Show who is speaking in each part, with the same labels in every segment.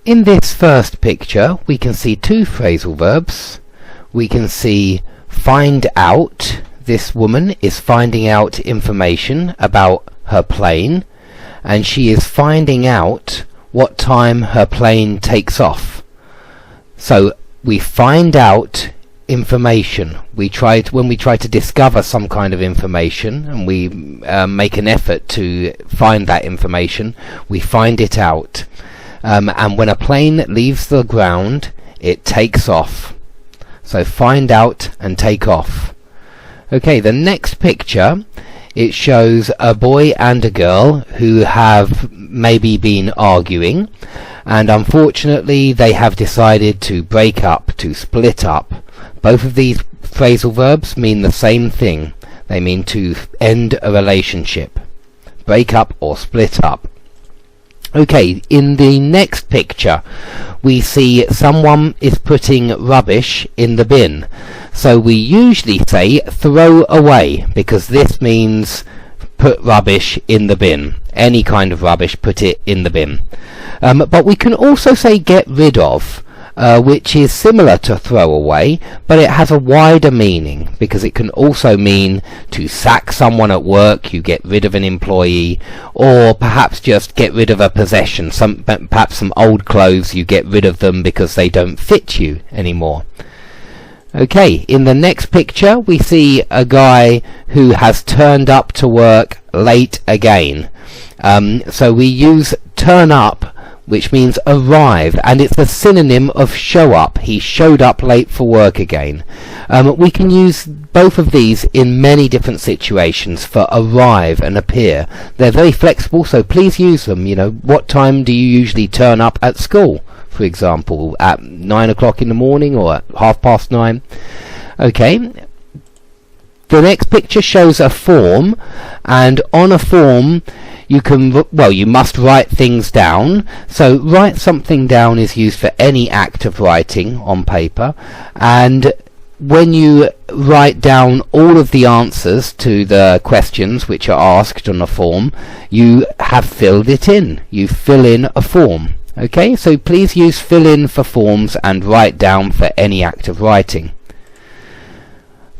Speaker 1: In this first picture we can see two phrasal verbs. We can see find out. This woman is finding out information about her plane, and she is finding out what time her plane takes off. So we find out information. When we try to discover some kind of information, and we make an effort to find that information, we find it out. And when a plane leaves the ground, it takes off. So find out and take off. Okay, the next picture, it shows a boy and a girl who have maybe been arguing, and unfortunately they have decided to break up, to split up. Both of these phrasal verbs mean the same thing. They mean to end a relationship. Break up or split up. Okay, in the next picture we see someone is putting rubbish in the bin. So we usually say throw away, because this means put rubbish in the bin. Any kind of rubbish, put it in the bin. But we can also say get rid of, which is similar to throw away, but it has a wider meaning, because it can also mean to sack someone at work. You get rid of an employee, or perhaps just get rid of a possession, perhaps some old clothes. You get rid of them because they don't fit you anymore. Okay, in the next picture we see a guy who has turned up to work late again. So we use turn up, which means arrive, and it's a synonym of show up. He showed up late for work again. We can use both of these in many different situations for arrive and appear. They're very flexible, so please use them. You know, what time do you usually turn up at school? For example, at 9 o'clock in the morning or at 9:30. Okay, the next picture shows a form, and on a form you must write things down. So write something down is used for any act of writing on paper, and when you write down all of the answers to the questions which are asked on a form, you have filled it in. You fill in a form. Okay, so please use fill in for forms and write down for any act of writing.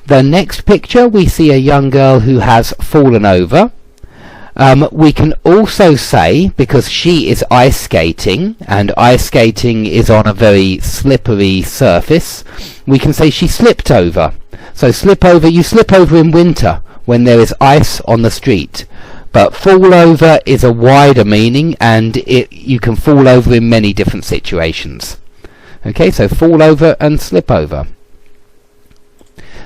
Speaker 1: The next picture we see a young girl who has fallen over. We can also say, because she is ice skating, and ice skating is on a very slippery surface, we can say she slipped over. So slip over, you slip over in winter when there is ice on the street. But fall over is a wider meaning, and you can fall over in many different situations. Okay, so fall over and slip over.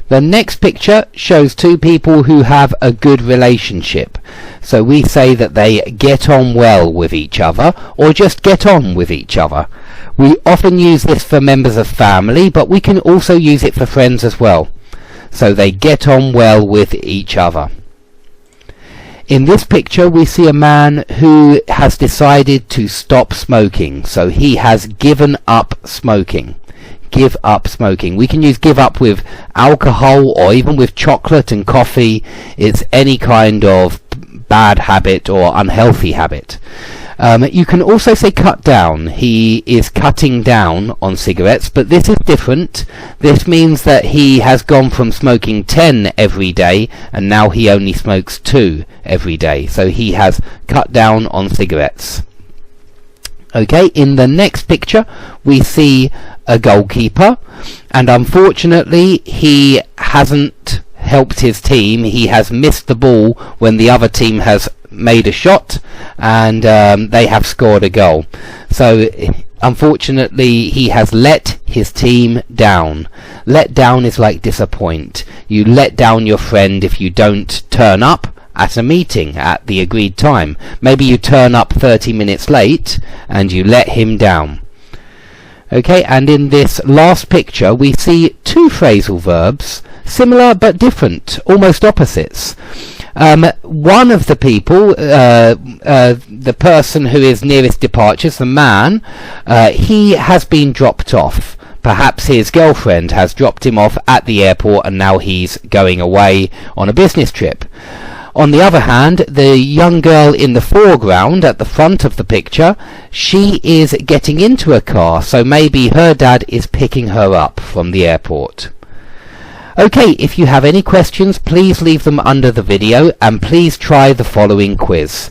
Speaker 1: The next picture shows two people who have a good relationship. So we say that they get on well with each other, or just get on with each other. We often use this for members of family, but we can also use it for friends as well. So they get on well with each other. In this picture we see a man who has decided to stop smoking. So he has given up smoking. Give up smoking. We can use give up with alcohol, or even with chocolate and coffee. It's any kind of bad habit or unhealthy habit. You can also say cut down. He is cutting down on cigarettes, but this is different. This means that he has gone from smoking 10 every day, and now he only smokes 2 every day. So he has cut down on cigarettes. Okay, in the next picture we see a goalkeeper, and unfortunately he hasn't helped his team. He has missed the ball when the other team has made a shot, and they have scored a goal. So unfortunately he has let his team down. Let down is like disappoint. You let down your friend if you don't turn up at a meeting at the agreed time. Maybe you turn up 30 minutes late and you let him down. Okay, and in this last picture we see two phrasal verbs, similar but different, almost opposites. One of the people, the person who is nearest departures, the man, he has been dropped off. Perhaps his girlfriend has dropped him off at the airport, and now he's going away on a business trip. On the other hand, the young girl in the foreground at the front of the picture, she is getting into a car, so maybe her dad is picking her up from the airport. Okay, if you have any questions, please leave them under the video, and please try the following quiz.